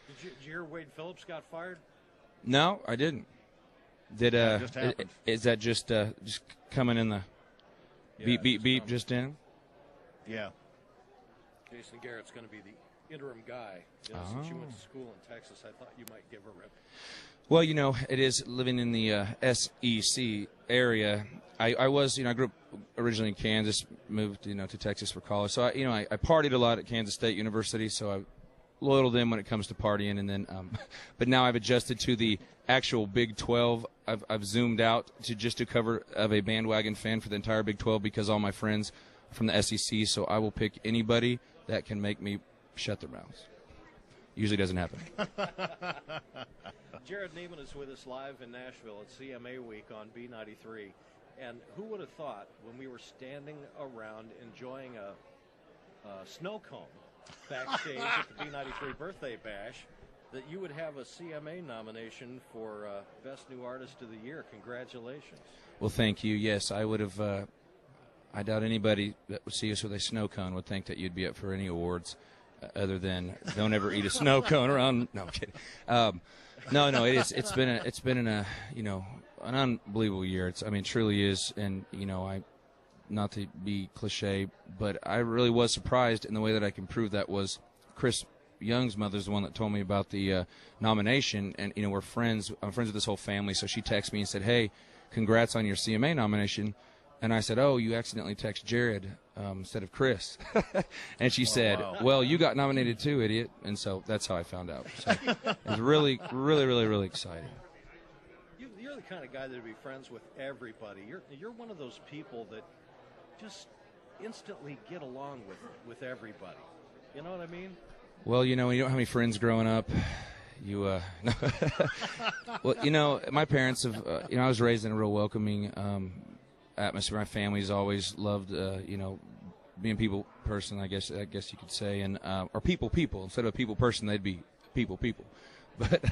Did you hear Wade Phillips got fired? No, I didn't. Did is that just coming in the beep beep beep just in? Yeah. Jason Garrett's going to be the interim guy. Since you went to school in Texas, I thought you might give a rip. Well, it is living in the SEC area. I was, I grew up originally in Kansas, moved, to Texas for college. So, I partied a lot at Kansas State University, so I'm loyal to them when it comes to partying. And then, but now I've adjusted to the actual Big 12. I've zoomed out to cover of a bandwagon fan for the entire Big 12 because all my friends are from the SEC. So I will pick anybody that can make me shut their mouths. Usually doesn't happen. Jerrod Niemann is with us live in Nashville at CMA Week on B93. And who would have thought when we were standing around enjoying a snow cone backstage at the B93 birthday bash that you would have a CMA nomination for Best New Artist of the Year. Congratulations. Well, thank you. Yes, I would have. I doubt anybody that would see us with a snow cone would think that you'd be up for any awards other than don't ever eat a snow cone around. No, I'm kidding. No, it's been an unbelievable year. It truly is, and I, not to be cliche, but I really was surprised in the way that I can prove that was Chris Young's mother's the one that told me about the nomination, and we're friends. I'm friends with this whole family, so she texted me and said, "Hey, congrats on your CMA nomination." And I said, "Oh, you accidentally texted Jerrod instead of Chris." And she said, wow. "Well, you got nominated too, idiot." And so that's how I found out. So it was really, really, really, really exciting. You're the kind of guy that would be friends with everybody. You're one of those people that just instantly get along with everybody. You know what I mean? Well, when you don't have any friends growing up, you well, my parents have, I was raised in a real welcoming atmosphere. My family's always loved, being people person, I guess you could say, and or people. Instead of a people person, they'd be people. But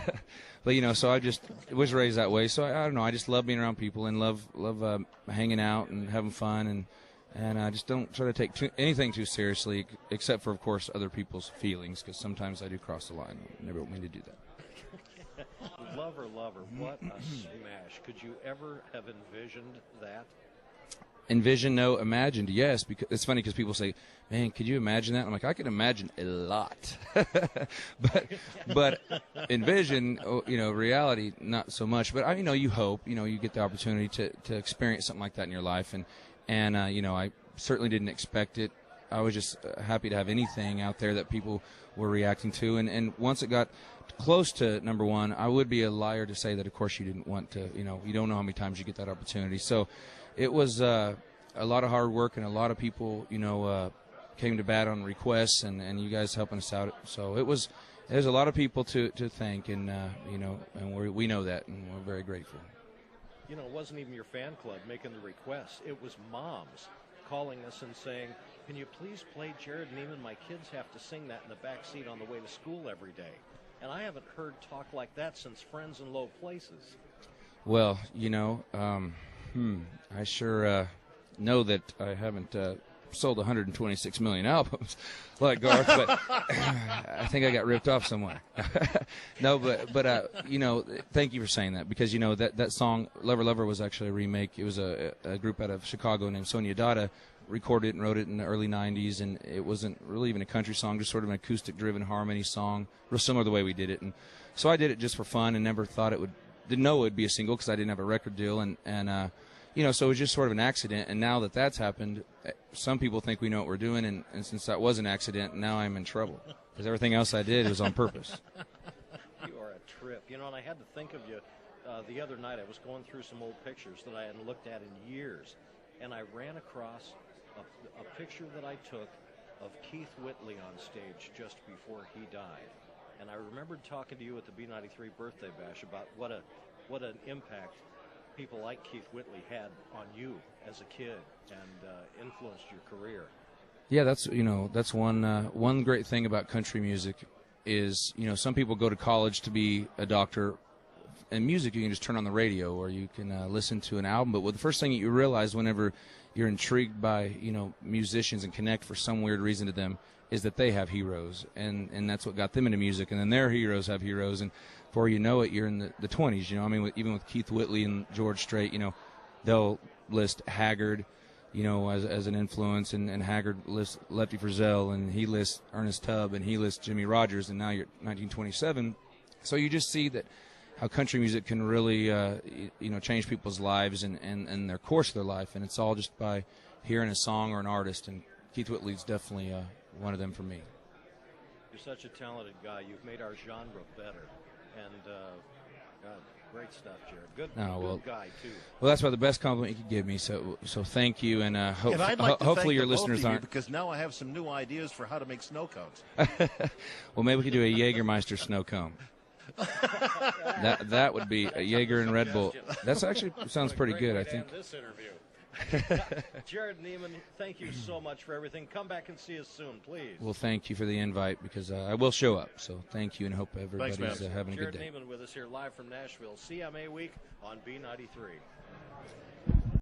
so I just was raised that way. So I don't know. I just love being around people and love hanging out and having fun, and I just don't try to take anything too seriously, except for, of course, other people's feelings, because sometimes I do cross the line. I never mean to do that. Lover, what a smash! Could you ever have envisioned that? Envision, no. Imagined, yes. Because it's funny because people say, "Man, could you imagine that?" I'm like, I can imagine a lot, but envision, reality, not so much. But you hope, you get the opportunity to experience something like that in your life, and I certainly didn't expect it. I was just happy to have anything out there that people were reacting to, and once it got close to number one, I would be a liar to say that, of course, you didn't want to. You don't know how many times you get that opportunity. So it was a lot of hard work, and a lot of people, came to bat on requests, and you guys helping us out. So there's a lot of people to thank, and and we know that, and we're very grateful. It wasn't even your fan club making the requests. It was moms calling us and saying, "Can you please play Jerrod Niemann? My kids have to sing that in the back seat on the way to school every day." And I haven't heard talk like that since Friends in Low Places. Well, I sure know that I haven't sold 126 million albums like Garth, but I think I got ripped off somewhere. No, but thank you for saying that, because that song Lover Lover was actually a remake. It was a group out of Chicago named Sonia Dada recorded it and wrote it in the early 90s, and it wasn't really even a country song, just sort of an acoustic driven harmony song, real similar to the way we did it. And so I did it just for fun and never thought didn't know it would be a single because I didn't have a record deal, and so it was just sort of an accident. And now that's happened, some people think we know what we're doing, and since that was an accident, now I'm in trouble because everything else I did was on purpose. You are a trip. And I had to think of you the other night. I was going through some old pictures that I hadn't looked at in years, and I ran across a picture that I took of Keith Whitley on stage just before he died. And I remembered talking to you at the B93 birthday bash about what an impact people like Keith Whitley had on you as a kid and influenced your career. Yeah, that's one great thing about country music is, some people go to college to be a doctor. In music, you can just turn on the radio or you can listen to an album. But the first thing that you realize whenever you're intrigued by, musicians and connect for some weird reason to them, is that they have heroes, and that's what got them into music. And then their heroes have heroes, and before you know it, you're in the 20s. You know, I mean, even with Keith Whitley and George Strait, you know, they'll list Haggard, you know, as an influence, and Haggard lists Lefty Frizzell, and he lists Ernest Tubb, and he lists Jimmy Rogers, and now you're 1927. So you just see that how country music can really, you know, change people's lives and their course of their life, and it's all just by hearing a song or an artist, and Keith Whitley's definitely one of them for me. You're such a talented guy. You've made our genre better, and God, great stuff, Jerrod. Good guy too. Well, that's about the best compliment you could give me. So thank you, and I'd like to hopefully thank your the both listeners of you, aren't. because now I have some new ideas for how to make snow cones. Well, maybe we could do a Jägermeister snow cone. That would be a Jaeger and Red Bull. That's actually sounds pretty good, I think. This interview. Jerrod Niemann, thank you so much for everything. Come back and see us soon, please. Well, thank you for the invite, because I will show up. So thank you, and hope everybody's having a good day. Jerrod Niemann with us here live from Nashville, CMA Week on B93.